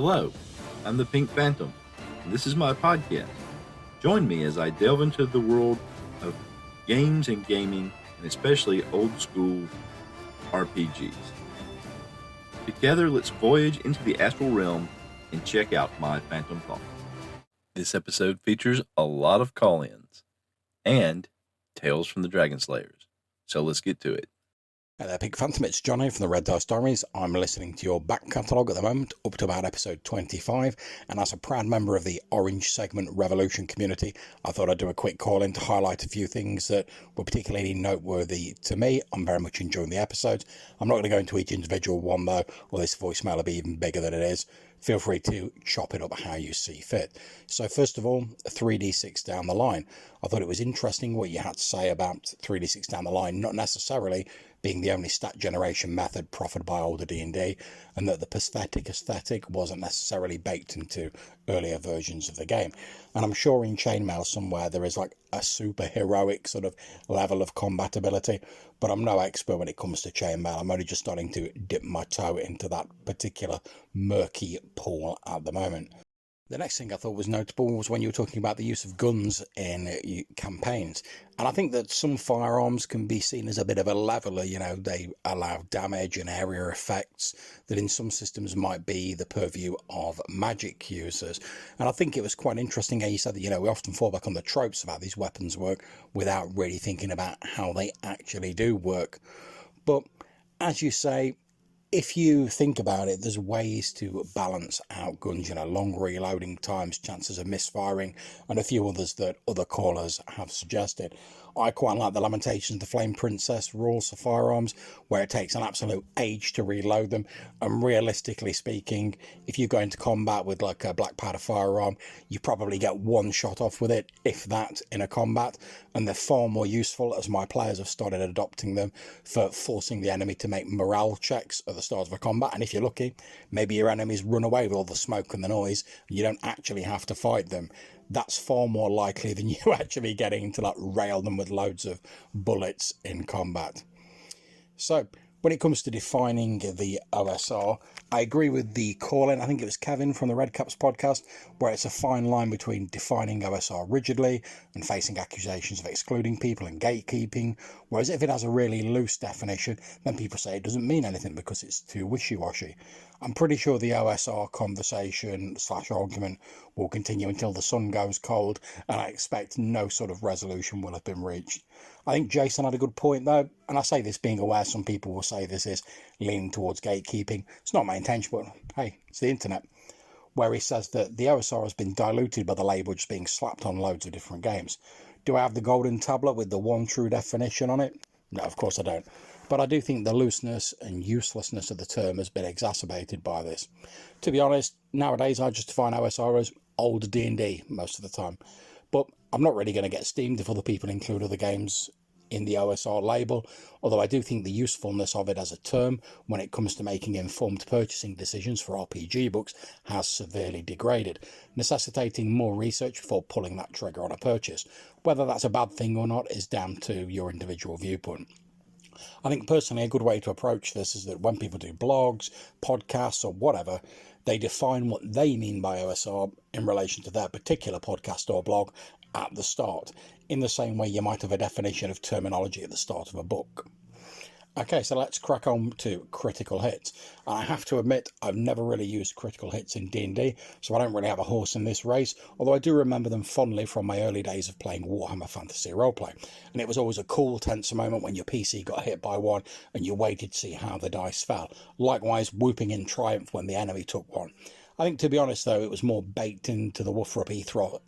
Hello, I'm the Pink Phantom, and this is my podcast. Join me as I delve into the world of games and gaming, and especially old school RPGs. Together, let's voyage into the astral realm and check out my Phantom Thoughts. This episode features a lot of call-ins and tales from the Dragon Slayers, so let's get to it. Hey there, Pink Phantom, it's Johnny from the Red Dice Diaries. I'm listening to your back catalogue at the moment, up to about episode 25, and as a proud member of the Orange Segment Revolution community, I thought I'd do a quick call-in to highlight a few things that were particularly noteworthy to me. I'm very much enjoying the episodes. I'm not going to go into each individual one, though, or this voicemail will be even bigger than it is. Feel free to chop it up how you see fit. So first of all, 3d6 down the line. I thought it was interesting what you had to say about 3d6 down the line, not necessarily being the only stat generation method proffered by older D&D, and that the pathetic aesthetic wasn't necessarily baked into earlier versions of the game. And I'm sure in Chainmail somewhere there is like a super heroic sort of level of combatability, but I'm no expert when it comes to Chainmail. I'm only just starting to dip my toe into that particular murky pool at the moment. The next thing I thought was notable was when you were talking about the use of guns in campaigns. And I think that some firearms can be seen as a bit of a leveler, you know, they allow damage and area effects that in some systems might be the purview of magic users. And I think it was quite interesting how you said that, you know, we often fall back on the tropes about these weapons work without really thinking about how they actually do work. But as you say, if you think about it, there's ways to balance out guns, you know, long reloading times, chances of misfiring, and a few others that other callers have suggested. I quite like the Lamentations of the Flame Princess rules for firearms, where it takes an absolute age to reload them. And realistically speaking, if you go into combat with like a black powder firearm, you probably get one shot off with it, if that, in a combat. And they're far more useful, as my players have started adopting them, for forcing the enemy to make morale checks at the start of a combat. And if you're lucky, maybe your enemies run away with all the smoke and the noise, and you don't actually have to fight them. That's far more likely than you actually getting to like rail them with loads of bullets in combat. So when it comes to defining the OSR, I agree with the call-in. I think it was Kevin from the Red Caps podcast, where it's a fine line between defining OSR rigidly and facing accusations of excluding people and gatekeeping. Whereas if it has a really loose definition, then people say it doesn't mean anything because it's too wishy-washy. I'm pretty sure the OSR conversation / argument will continue until the sun goes cold, and I expect no sort of resolution will have been reached. I think Jason had a good point though, and I say this being aware some people will say this is leaning towards gatekeeping. It's not my intention, but hey, it's the internet. Where he says that the OSR has been diluted by the label just being slapped on loads of different games. Do I have the golden tablet with the one true definition on it? No, of course I don't. But I do think the looseness and uselessness of the term has been exacerbated by this. To be honest, nowadays I just define OSR as old D&D most of the time. But I'm not really going to get steamed if other people include other games in the OSR label, although I do think the usefulness of it as a term when it comes to making informed purchasing decisions for RPG books has severely degraded, necessitating more research before pulling that trigger on a purchase. Whether that's a bad thing or not is down to your individual viewpoint. I think personally a good way to approach this is that when people do blogs, podcasts or whatever, they define what they mean by OSR in relation to their particular podcast or blog at the start, in the same way you might have a definition of terminology at the start of a book. Okay, so let's crack on to critical hits. I have to admit, I've never really used critical hits in D&D, so I don't really have a horse in this race, although I do remember them fondly from my early days of playing Warhammer Fantasy Roleplay. And it was always a cool, tense moment when your PC got hit by one and you waited to see how the dice fell. Likewise, whooping in triumph when the enemy took one. I think, to be honest, though, it was more baked into the Woof-Rup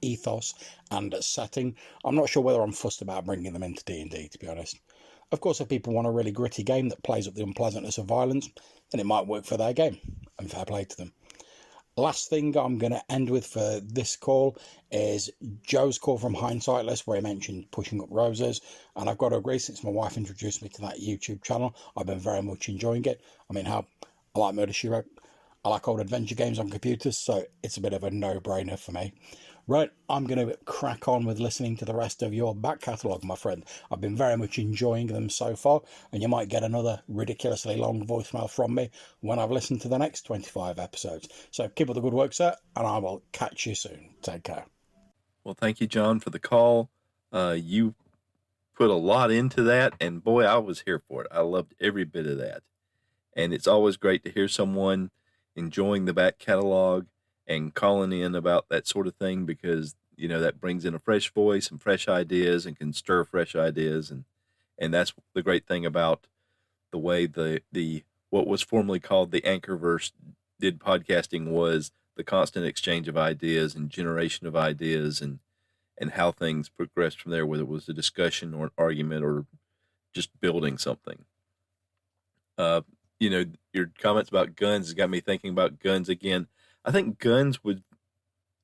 ethos and setting. I'm not sure whether I'm fussed about bringing them into D&D, to be honest. Of course, if people want a really gritty game that plays up the unpleasantness of violence, then it might work for their game, and fair play to them. Last thing I'm going to end with for this call is Joe's call from Hindsightless, where he mentioned pushing up roses, and I've got to agree, since my wife introduced me to that YouTube channel, I've been very much enjoying it. I mean, I like Murder, She Wrote, I like old adventure games on computers, so it's a bit of a no-brainer for me. Right, I'm going to crack on with listening to the rest of your back catalogue, my friend. I've been very much enjoying them so far, and you might get another ridiculously long voicemail from me when I've listened to the next 25 episodes. So keep up the good work, sir, and I will catch you soon. Take care. Well, thank you, John, for the call. You put a lot into that, and boy, I was here for it. I loved every bit of that. And it's always great to hear someone enjoying the back catalog and calling in about that sort of thing, because that brings in a fresh voice and fresh ideas and can stir fresh ideas, and that's the great thing about the way the what was formerly called the Anchorverse did podcasting, was the constant exchange of ideas and generation of ideas, and how things progressed from there, whether it was a discussion or an argument or just building something. Uh, your comments about guns has got me thinking about guns again. I think the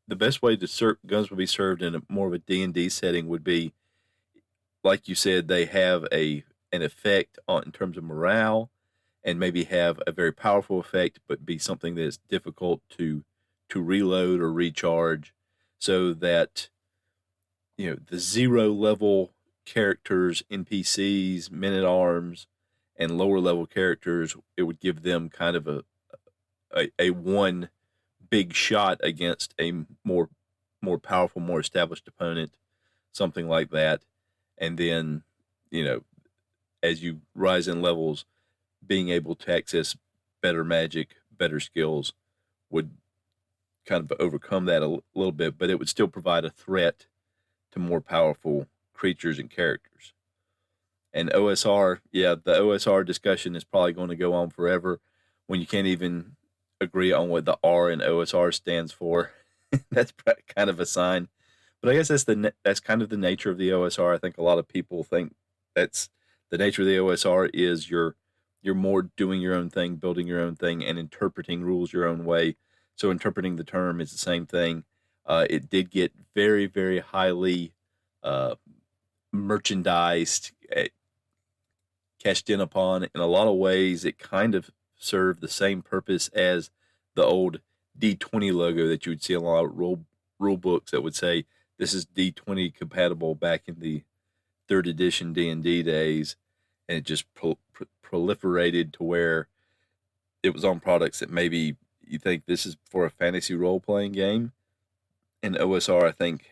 best way to serve guns would be served in more of a D&D setting would be, like you said, they have an effect in terms of morale, and maybe have a very powerful effect, but be something that's difficult to reload or recharge, so that the zero level characters, NPCs, men at arms, and lower level characters, it would give them kind of a one big shot against a more powerful, more established opponent, something like that. And then, as you rise in levels, being able to access better magic, better skills would kind of overcome that a little bit, but it would still provide a threat to more powerful creatures and characters. And OSR, yeah, the OSR discussion is probably going to go on forever when you can't even agree on what the R in OSR stands for. That's kind of a sign. But I guess that's kind of the nature of the OSR. I think a lot of people think that's the nature of the OSR is you're more doing your own thing, building your own thing, and interpreting rules your own way. So interpreting the term is the same thing. It did get very, very highly merchandised, cashed in upon. In a lot of ways, it kind of served the same purpose as the old D20 logo that you would see in a lot of rule books that would say this is D20 compatible back in the third edition D&D days, and it just proliferated to where it was on products that maybe you think this is for a fantasy role-playing game. And OSR, I think,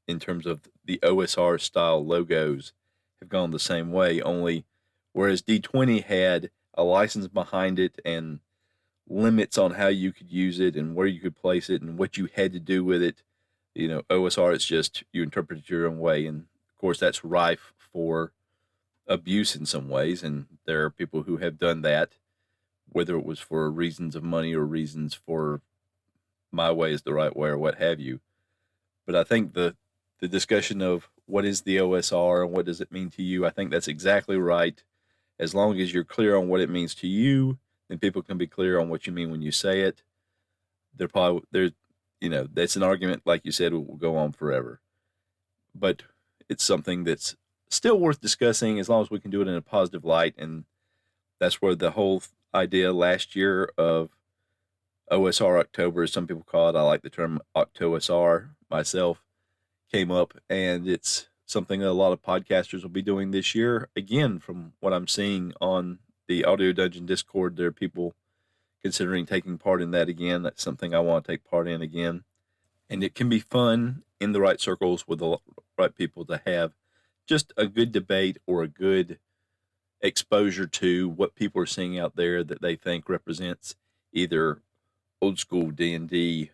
in terms of the OSR style logos, have gone the same way, only whereas D20 had a license behind it and limits on how you could use it and where you could place it and what you had to do with it, OSR, it's just you interpret it your own way. And of course, that's rife for abuse in some ways. And there are people who have done that, whether it was for reasons of money or reasons for my way is the right way or what have you. But I think the discussion of what is the OSR and what does it mean to you, I think that's exactly right. As long as you're clear on what it means to you, then people can be clear on what you mean when you say it. That's an argument, like you said, will go on forever. But it's something that's still worth discussing as long as we can do it in a positive light. And that's where the whole idea last year of OSR October, as some people call it, I like the term OctoSR myself, came up. And it's something that a lot of podcasters will be doing this year. Again, from what I'm seeing on the Audio Dungeon Discord, there are people considering taking part in that again. That's something I want to take part in again. And it can be fun in the right circles with the right people to have just a good debate or a good exposure to what people are seeing out there that they think represents either old school D&D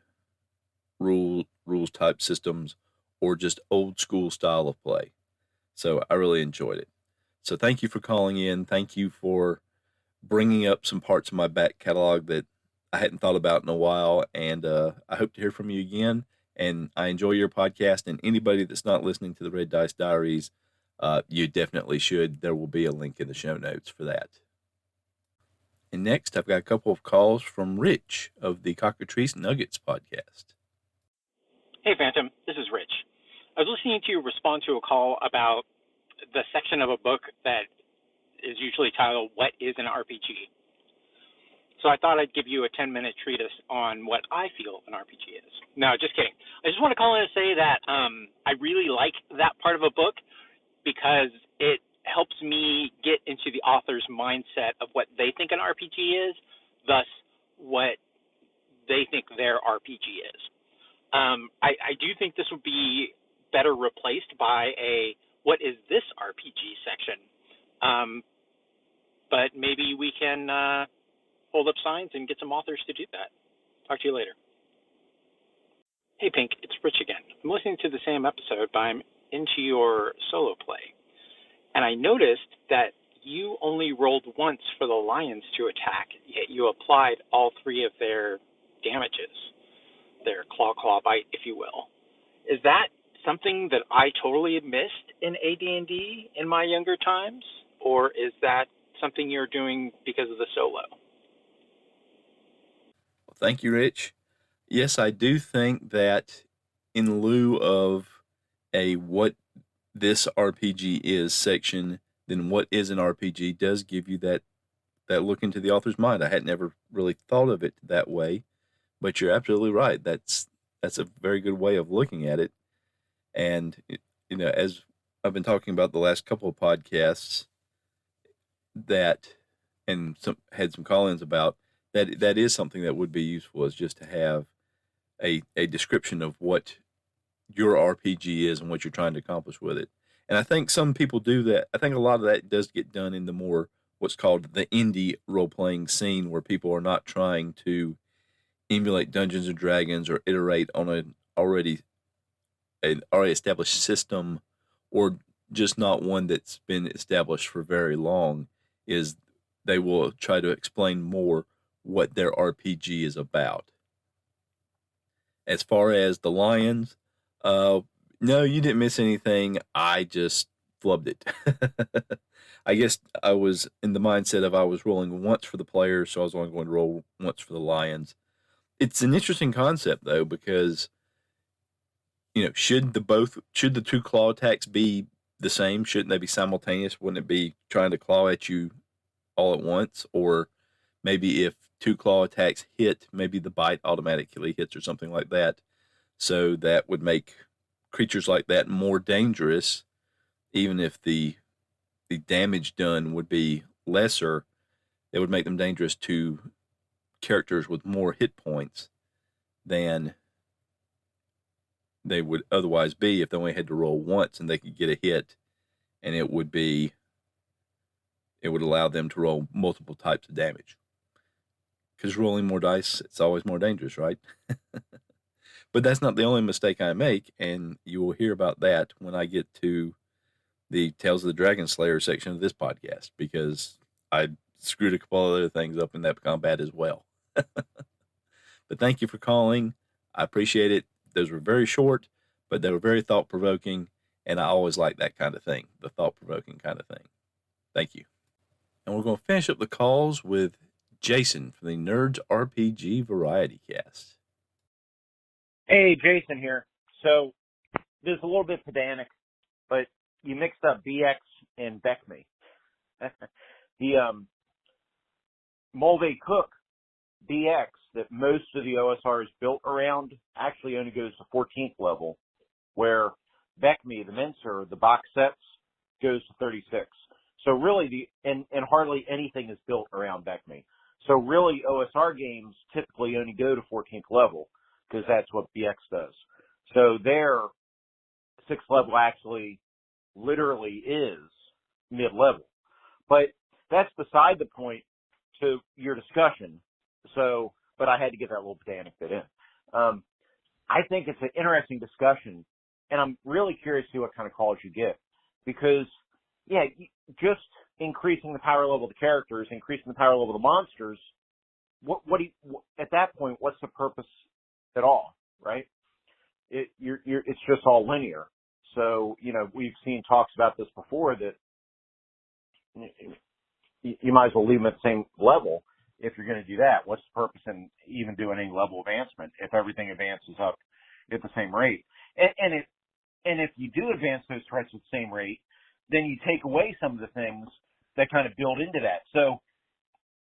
rules type systems or just old school style of play. So I really enjoyed it. So thank you for calling in. Thank you for bringing up some parts of my back catalog that I hadn't thought about in a while. And I hope to hear from you again. And I enjoy your podcast. And anybody that's not listening to the Red Dice Diaries, you definitely should. There will be a link in the show notes for that. And next, I've got a couple of calls from Rich of the Cockatrice Nuggets podcast. Hey, Phantom. This is Rich. I was listening to you respond to a call about the section of a book that is usually titled, What is an RPG? So I thought I'd give you a 10-minute treatise on what I feel an RPG is. No, just kidding. I just want to call in and say that I really like that part of a book because it helps me get into the author's mindset of what they think an RPG is, thus what they think their RPG is. I do think this would be better replaced by a what is this RPG section. But maybe we can hold up signs and get some authors to do that. Talk to you later. Hey, Pink, it's Rich again. I'm listening to the same episode, but I'm into your solo play. And I noticed that you only rolled once for the lions to attack, yet you applied all 3 of their damages, their claw, bite, if you will. Is that something that I totally missed in AD&D in my younger times? Or is that something you're doing because of the solo? Well, thank you, Rich. Yes, I do think that in lieu of a what this RPG is section, then what is an RPG does give you that look into the author's mind. I had never really thought of it that way, but you're absolutely right. That's a very good way of looking at it. And as I've been talking about the last couple of podcasts, had some call-ins about that is something that would be useful, is just to have a description of what your RPG is and what you're trying to accomplish with it. And I think some people do that. I think a lot of that does get done in the more what's called the indie role-playing scene, where people are not trying to emulate Dungeons and Dragons or iterate on an already established system, or just not one that's been established for very long. Is they will try to explain more what their RPG is about. As far as the lions, no, you didn't miss anything. I just flubbed it. I guess I was in the mindset of I was rolling once for the players, so I was only going to roll once for the lions. It's an interesting concept, though, because should the 2 claw attacks be the same? Shouldn't they be simultaneous? Wouldn't it be trying to claw at you all at once? Or maybe if 2 claw attacks hit, maybe the bite automatically hits or something like that. So that would make creatures like that more dangerous, even if the damage done would be lesser. It would make them dangerous to characters with more hit points than they would otherwise be if they only had to roll once and they could get a hit, and it would allow them to roll multiple types of damage. Because rolling more dice, it's always more dangerous, right? But that's not the only mistake I make, and you will hear about that when I get to the Tales of the Dragon Slayer section of this podcast, because I screwed a couple of other things up in that combat as well. But thank you for calling. I appreciate it. Those were very short, but they were very thought-provoking, and I always like that kind of thing, the thought-provoking kind of thing. Thank you. And we're going to finish up the calls with Jason from the Nerds RPG Variety Cast. Hey, Jason here. So this is a little bit pedantic, but you mixed up BX and Beckme. The Mulvey Cook BX that most of the OSR is built around actually only goes to 14th level, where Beckme, the Mincer, the box sets, goes to 36. So really, and hardly anything is built around Beckme. So really, OSR games typically only go to 14th level, because that's what BX does. So their 6th level actually literally is mid-level. But that's beside the point to your discussion. So, but I had to get that little pedantic bit in. I think it's an interesting discussion, and I'm really curious to see what kind of calls you get. Because, yeah, just increasing the power level of the characters, increasing the power level of the monsters, at that point, what's the purpose at all, right? It's just all linear. So, we've seen talks about this before, that you might as well leave them at the same level if you're going to do that. What's the purpose in even doing any level advancement if everything advances up at the same rate? And if you do advance those threats at the same rate, then you take away some of the things that kind of build into that. So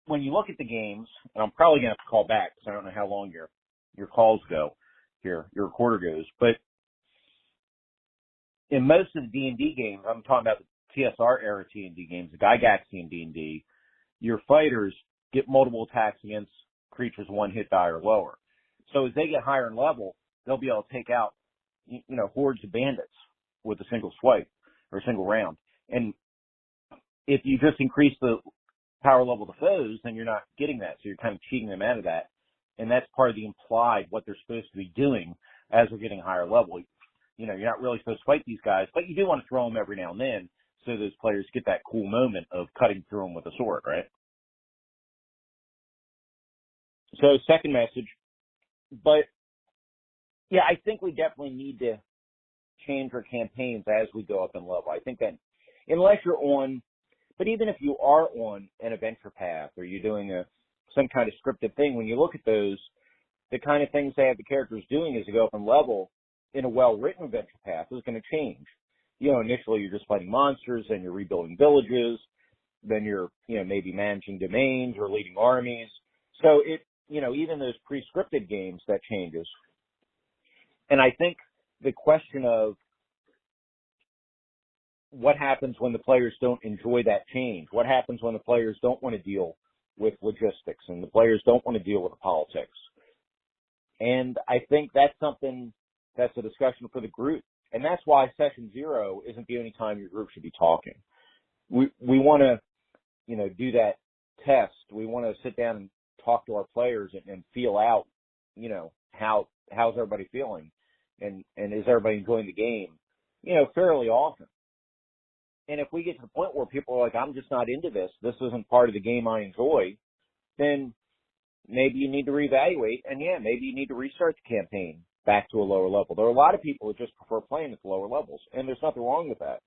when you look at the games, and I'm probably going to have to call back because I don't know how long your calls go here, your recorder goes, but in most of the D&D games, I'm talking about the TSR era D&D games, the Gygaxian and D&D, your fighters get multiple attacks against creatures 1 hit die or lower. So as they get higher in level, they'll be able to take out, hordes of bandits with a single swipe or a single round. And if you just increase the power level of the foes, then you're not getting that. So you're kind of cheating them out of that. And that's part of the implied what they're supposed to be doing as they're getting higher level. You're not really supposed to fight these guys, but you do want to throw them every now and then so those players get that cool moment of cutting through them with a sword, right? So second message, but yeah, I think we definitely need to change our campaigns as we go up in level. I think that unless you're on, but even if you are on an adventure path or you're doing some kind of scripted thing, when you look at those, the kind of things they have the characters doing as they go up in level in a well-written adventure path is going to change. Initially you're just fighting monsters, then you're rebuilding villages, then you're, maybe managing domains or leading armies. So even those pre-scripted games, that changes. And I think the question of what happens when the players don't enjoy that change, what happens when the players don't want to deal with logistics and the players don't want to deal with the politics. And I think that's something that's a discussion for the group. And that's why session 0 isn't the only time your group should be talking. We want to, do that test. We want to sit down and talk to our players and feel out, how's everybody feeling and is everybody enjoying the game, fairly often. And if we get to the point where people are like, I'm just not into this isn't part of the game I enjoy, then maybe you need to reevaluate, and maybe you need to restart the campaign back to a lower level. There are a lot of people who just prefer playing at the lower levels, and there's nothing wrong with that.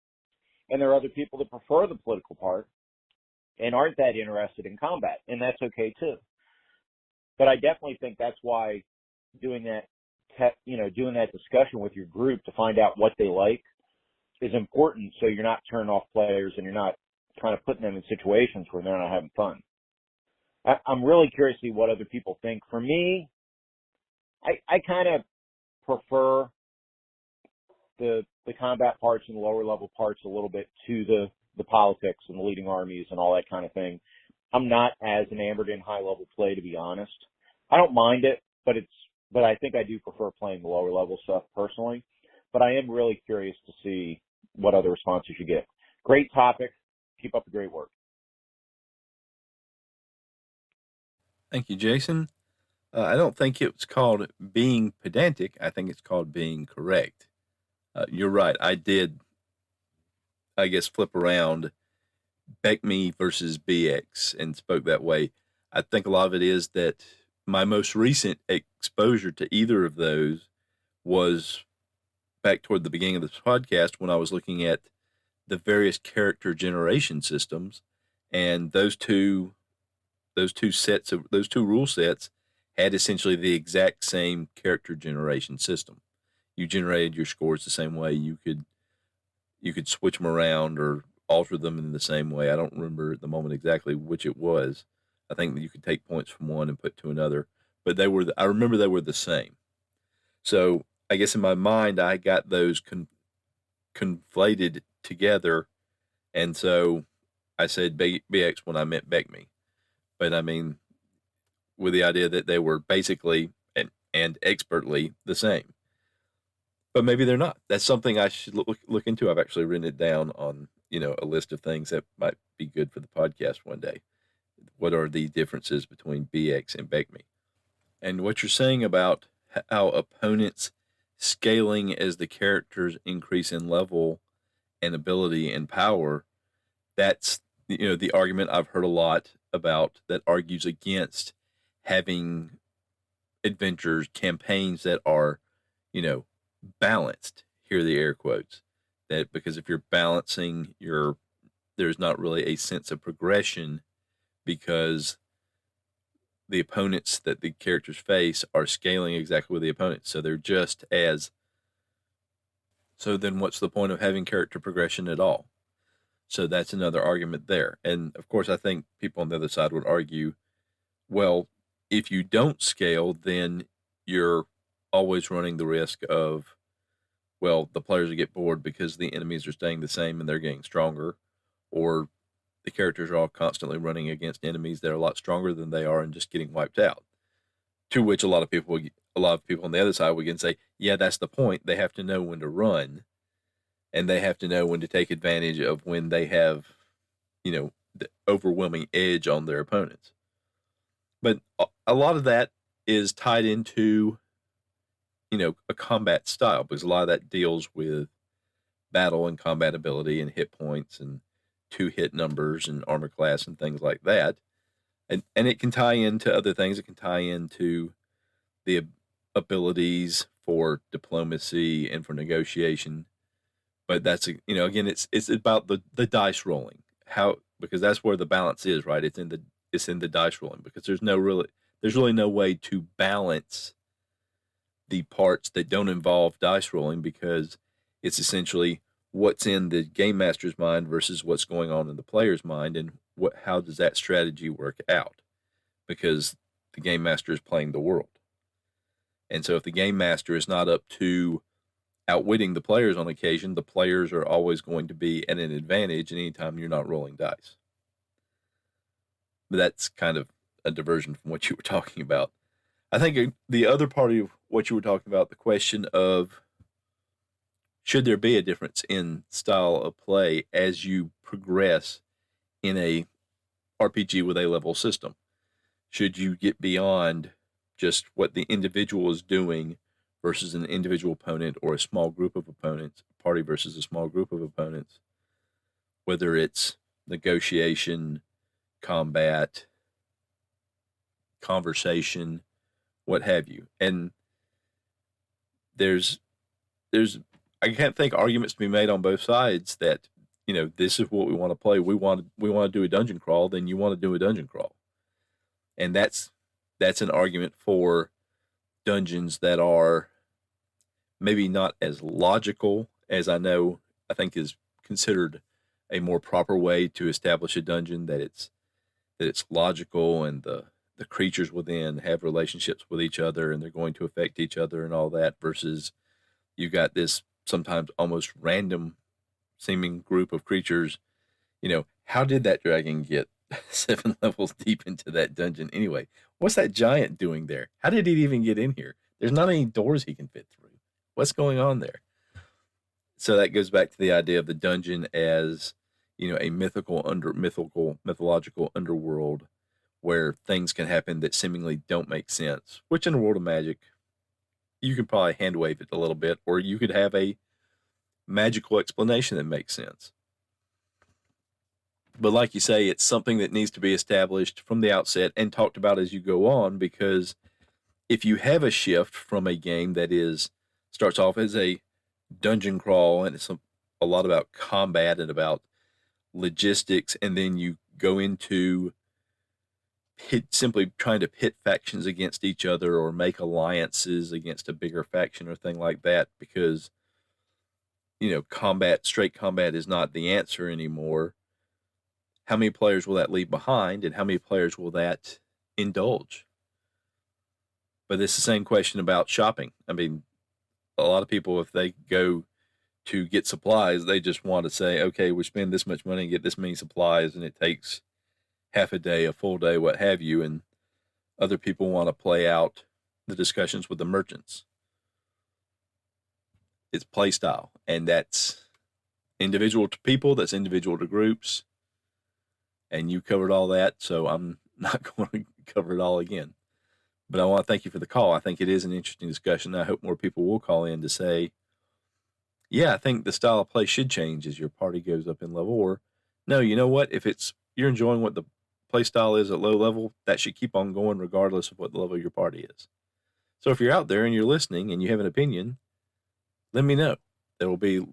And there are other people that prefer the political part and aren't that interested in combat, and that's okay too. But I definitely think that's why doing that, doing that discussion with your group to find out what they like is important, so you're not turning off players and you're not kind of putting them in situations where they're not having fun. I'm really curious to see what other people think. For me, I kind of prefer the combat parts and the lower level parts a little bit to the politics and the leading armies and all that kind of thing. I'm not as enamored in high level play, to be honest. I don't mind it, but I think I do prefer playing the lower level stuff personally. But I am really curious to see what other responses you get. Great topic. Keep up the great work. Thank you, Jason. I don't think it's called being pedantic. I think it's called being correct. You're right. I did, I guess, flip around BECME versus BX and spoke that way. I think a lot of it is that my most recent exposure to either of those was back toward the beginning of this podcast when I was looking at the various character generation systems, and those two rule sets had essentially the exact same character generation system. You generated your scores the same way. You could switch them around or alter them in the same way. I don't remember at the moment exactly which it was. I think that you could take points from one and put to another, but I remember they were the same. So I guess in my mind, I got those conflated together, and so I said BX when I meant BECME. But I mean, with the idea that they were basically and expertly the same. But maybe they're not. That's something I should look into. I've actually written it down on, a list of things that might be good for the podcast one day. What are the differences between BX and BECME? And what you're saying about how opponents scaling as the characters increase in level and ability and power, that's, the argument I've heard a lot about that argues against having adventures, campaigns that are, balanced. Here are the air quotes. That because if you're balancing, there's not really a sense of progression because the opponents that the characters face are scaling exactly with the opponents. So they're just as. So then what's the point of having character progression at all? So that's another argument there. And of course, I think people on the other side would argue, well, if you don't scale, then you're always running the risk of, well, the players will get bored because the enemies are staying the same and they're getting stronger, or the characters are all constantly running against enemies that are a lot stronger than they are and just getting wiped out. To which a lot of people on the other side would again say, yeah, that's the point. They have to know when to run, and they have to know when to take advantage of when they have, the overwhelming edge on their opponents. But a lot of that is tied into, a combat style, because a lot of that deals with battle and combat ability and hit points and 2-hit numbers and armor class and things like that. And it can tie into other things. It can tie into the abilities for diplomacy and for negotiation. But that's, again, it's about the dice rolling. Because that's where the balance is, right? It's in the dice rolling, because there's really no way to balance the parts that don't involve dice rolling, because it's essentially what's in the game master's mind versus what's going on in the player's mind, and how does that strategy work out, because the game master is playing the world. And so if the game master is not up to outwitting the players on occasion, the players are always going to be at an advantage anytime you're not rolling dice. But that's kind of a diversion from what you were talking about. I think the other part of what you were talking about, the question of should there be a difference in style of play as you progress in a RPG with a level system? Should you get beyond just what the individual is doing versus an individual opponent, or a small group of opponents, a party versus a small group of opponents, whether it's negotiation, combat, conversation, what have you? And there's I can't think arguments to be made on both sides that, this is what we want to play. We want to do a dungeon crawl, then you want to do a dungeon crawl. And that's an argument for dungeons that are maybe not as logical as I think is considered a more proper way to establish a dungeon, that it's logical, and the creatures within have relationships with each other and they're going to affect each other and all that, versus you got this sometimes almost random seeming group of creatures. How did that dragon get 7 levels deep into that dungeon anyway? What's that giant doing there? How did he even get in here? There's not any doors he can fit through. What's going on there? So that goes back to the idea of the dungeon as, a mythological underworld where things can happen that seemingly don't make sense, which in a world of magic, you could probably hand wave it a little bit, or you could have a magical explanation that makes sense. But like you say, it's something that needs to be established from the outset and talked about as you go on, because if you have a shift from a game that starts off as a dungeon crawl and it's a lot about combat and about logistics, and then you go into simply trying to pit factions against each other or make alliances against a bigger faction or thing like that, because straight combat is not the answer anymore. How many players will that leave behind, and how many players will that indulge? But it's the same question about shopping. I mean, a lot of people, if they go to get supplies, they just want to say, okay, we spend this much money and get this many supplies, and it takes half a day, a full day, what have you. And other people want to play out the discussions with the merchants. It's play style, and that's individual to people, that's individual to groups. And you covered all that, so I'm not going to cover it all again. But I want to thank you for the call. I think it is an interesting discussion. I hope more people will call in to say, yeah, I think the style of play should change as your party goes up in level. Or, no, you know what? If you're enjoying what the play style is at low level, that should keep on going regardless of what the level of your party is. So if you're out there and you're listening and you have an opinion, let me know. There will be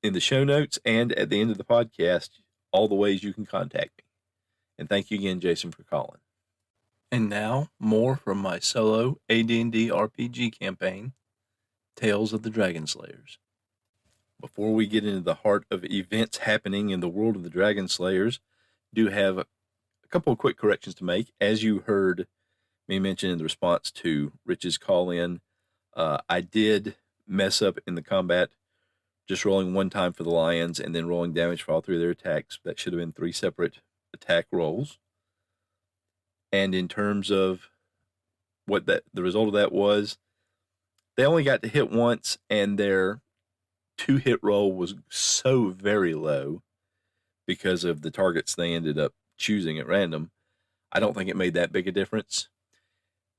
in the show notes and at the end of the podcast all the ways you can contact me. And thank you again, Jason, for calling. And now, more from my solo AD&D RPG campaign, Tales of the Dragon Slayers. before we get into the heart of events happening in the world of the Dragon Slayers, do have a couple of quick corrections to make. As you heard me mention in the response to Rich's call in, I did mess up in the combat, just rolling one time for the Lions and then rolling damage for all three of their attacks. That should have been 3 separate attack rolls. And in terms of what the result of that was, they only got to hit once, and their 2-hit roll was so very low because of the targets they ended up choosing at random. I don't think it made that big a difference.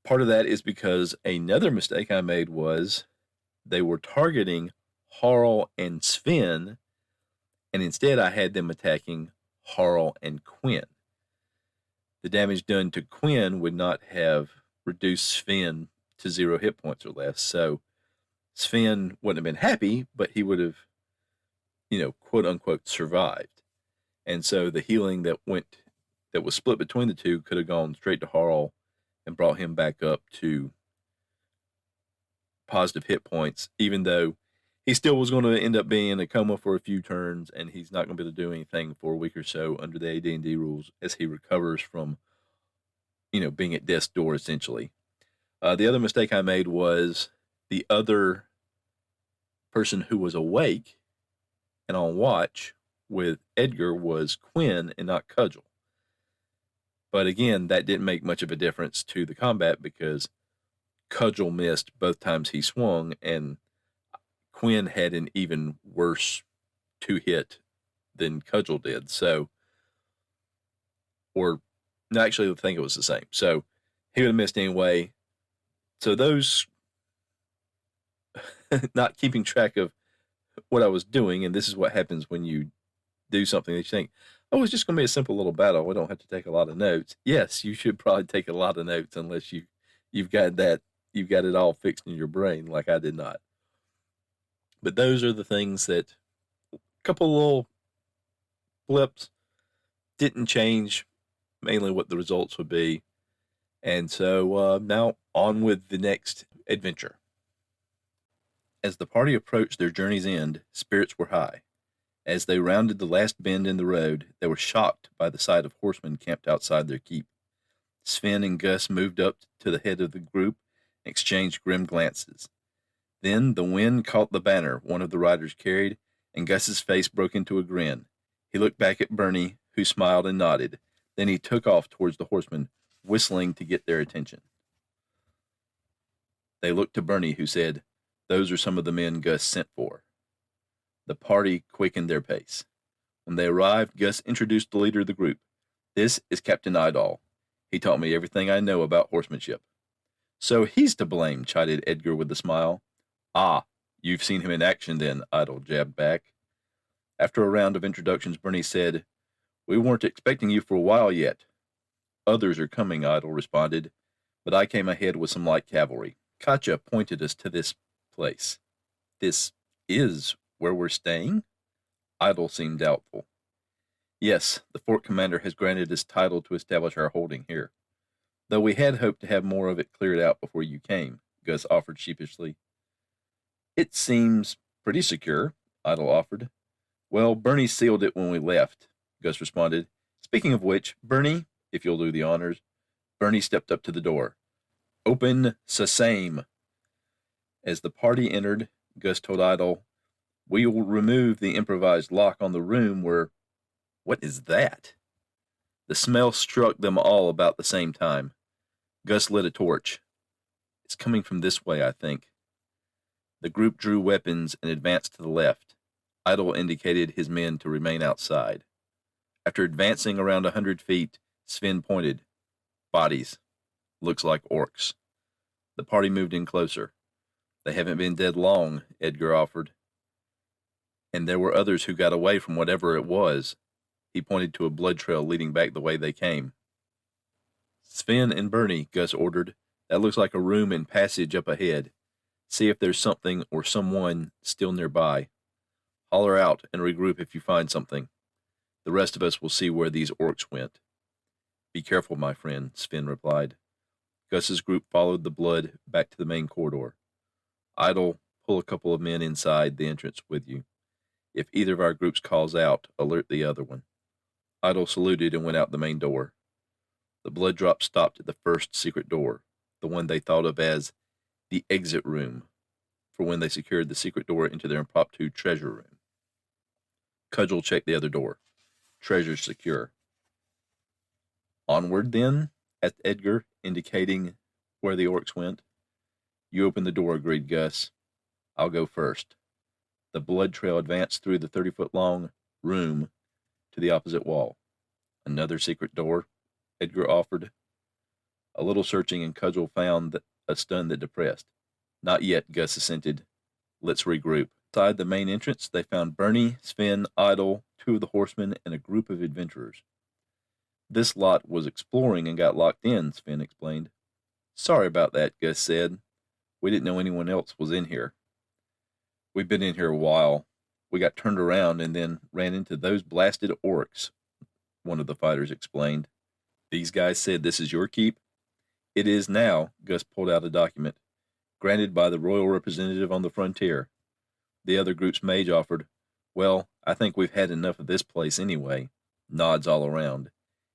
Part of that is because another mistake I made was they were targeting Harl and Sven, and instead I had them attacking Harl and Quinn. The damage done to Quinn would not have reduced Sven to 0 hit points or less, so Sven wouldn't have been happy, but he would have, quote unquote, survived. And so the healing that was split between the two could have gone straight to Harl and brought him back up to positive hit points, even though he still was going to end up being in a coma for a few turns, and he's not going to be able to do anything for a week or so under the AD&D rules as he recovers from, being at death's door, essentially. The other mistake I made was the other person who was awake and on watch with Edgar was Quinn and not Cudgel. But again, that didn't make much of a difference to the combat because Cudgel missed both times he swung, and Quinn had an even worse 2-hit than Cudgel did. So, or no, actually, I think it was the same. So he would have missed anyway. So those, not keeping track of what I was doing, and this is what happens when you do something that you think, oh, it's just going to be a simple little battle. We don't have to take a lot of notes. Yes, you should probably take a lot of notes unless you've got it all fixed in your brain like I did not. But those are the things that a couple little flips didn't change mainly what the results would be. And so now on with the next adventure. As the party approached their journey's end, spirits were high. As they rounded the last bend in the road, they were shocked by the sight of horsemen camped outside their keep. Sven and Gus moved up to the head of the group and exchanged grim glances. Then the wind caught the banner one of the riders carried, and Gus's face broke into a grin. He looked back at Bernie, who smiled and nodded. Then he took off towards the horsemen, whistling to get their attention. They looked to Bernie, who said, "Those are some of the men Gus sent for." The party quickened their pace. When they arrived, Gus introduced the leader of the group. "This is Captain Idol. He taught me everything I know about horsemanship." "So he's to blame," chided Edgar with a smile. "Ah, you've seen him in action then," Idol jabbed back. After a round of introductions, Bernie said, "We weren't expecting you for a while yet." "Others are coming," Idol responded, "but I came ahead with some light cavalry. Katja pointed us to this place." "This is where we're staying?" Idol seemed doubtful. "Yes, the fort commander has granted us title to establish our holding here. Though we had hoped to have more of it cleared out before you came," Gus offered sheepishly. "It seems pretty secure," Idol offered. "Well, Bernie sealed it when we left," Gus responded. "Speaking of which, Bernie, if you'll do the honors." Bernie stepped up to the door. "Open sesame." As the party entered, Gus told Idol, "We will remove the improvised lock on the room where—" "What is that?" The smell struck them all about the same time. Gus lit a torch. "It's coming from this way, I think." The group drew weapons and advanced to the left. Idol indicated his men to remain outside. After advancing around 100 feet, Sven pointed. "Bodies. Looks like orcs." The party moved in closer. "They haven't been dead long," Edgar offered. "And there were others who got away from whatever it was." He pointed to a blood trail leading back the way they came. "Sven and Bernie," Gus ordered. "That looks like a room and passage up ahead. See if there's something or someone still nearby. Holler out and regroup if you find something. The rest of us will see where these orcs went." "Be careful, my friend," Sven replied. Gus's group followed the blood back to the main corridor. "Idol, pull a couple of men inside the entrance with you. If either of our groups calls out, alert the other one. Idle saluted and went out the main door. The blood drop stopped at the first secret door, the one they thought of as the exit room, for when they secured the secret door into their impromptu treasure room. Cudgel checked the other door. Treasure secure. Onward, then, asked Edgar, indicating where the orcs went. You open the door, agreed Gus. I'll go first. The blood trail advanced through the 30-foot-long room to the opposite wall. Another secret door, Edgar offered. A little searching, and Cudgel found a stun that depressed. Not yet, Gus assented. Let's regroup. Inside the main entrance, they found Bernie, Sven, Idle, 2 of the horsemen, and a group of adventurers. This lot was exploring and got locked in, Sven explained. Sorry about that, Gus said. We didn't know anyone else was in here. We've been in here a while. We got turned around and then ran into those blasted orcs, one of the fighters explained. These guys said this is your keep? It is now, Gus pulled out a document, granted by the royal representative on the frontier. The other group's mage offered, well, I think we've had enough of this place anyway. Nods all around.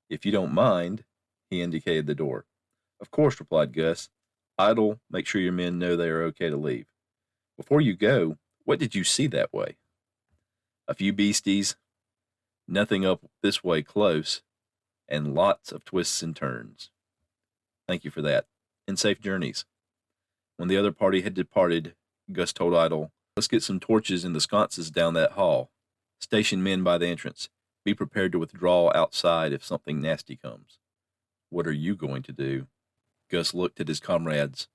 If you don't mind, he indicated the door. Of course, replied Gus. Idle, make sure your men know they are okay to leave. Before you go, what did you see that way? A few beasties, nothing up this way close, and lots of twists and turns. Thank you for that, and safe journeys. When the other party had departed, Gus told Idle, let's get some torches in the sconces down that hall. Station men by the entrance. Be prepared to withdraw outside if something nasty comes. What are you going to do? Gus looked at his comrades.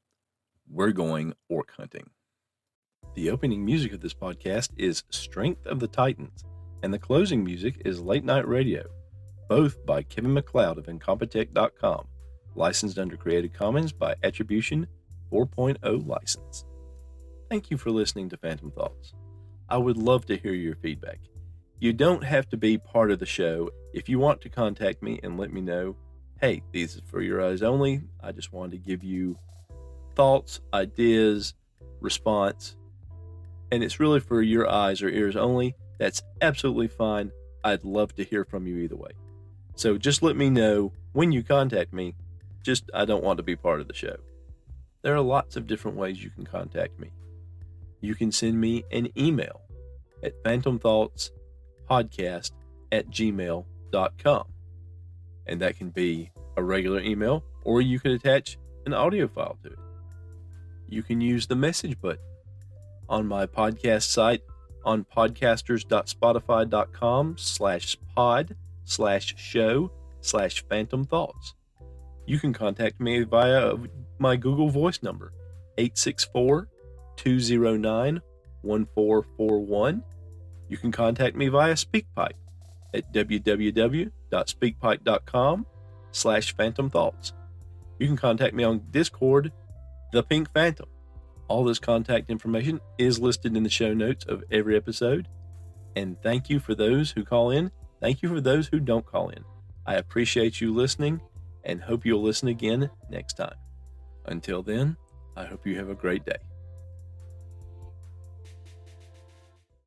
We're going orc hunting. The opening music of this podcast is Strength of the Titans, and the closing music is Late Night Radio, both by Kevin MacLeod of Incompetech.com, licensed under Creative Commons by Attribution 4.0 license. Thank you for listening to Phantom Thoughts. I would love to hear your feedback. You don't have to be part of the show. If you want to contact me and let me know, hey, these are for your eyes only. I just wanted to give you thoughts, ideas, response, and it's really for your eyes or ears only. That's absolutely fine. I'd love to hear from you either way. So just let me know when you contact me. I don't want to be part of the show. There are lots of different ways you can contact me. You can send me an email at phantomthoughtspodcast@gmail.com. And that can be a regular email, or you can attach an audio file to it. You can use the message button on my podcast site on podcasters.spotify.com/pod/show/phantom thoughts. You can contact me via my Google Voice number, 864-209-1441. You can contact me via SpeakPipe at www.speakpipe.com/phantom thoughts. You can contact me on Discord, The Pink Phantom. All this contact information is listed in the show notes of every episode. And thank you for those who call in. Thank you for those who don't call in. I appreciate you listening and hope you'll listen again next time. Until then, I hope you have a great day.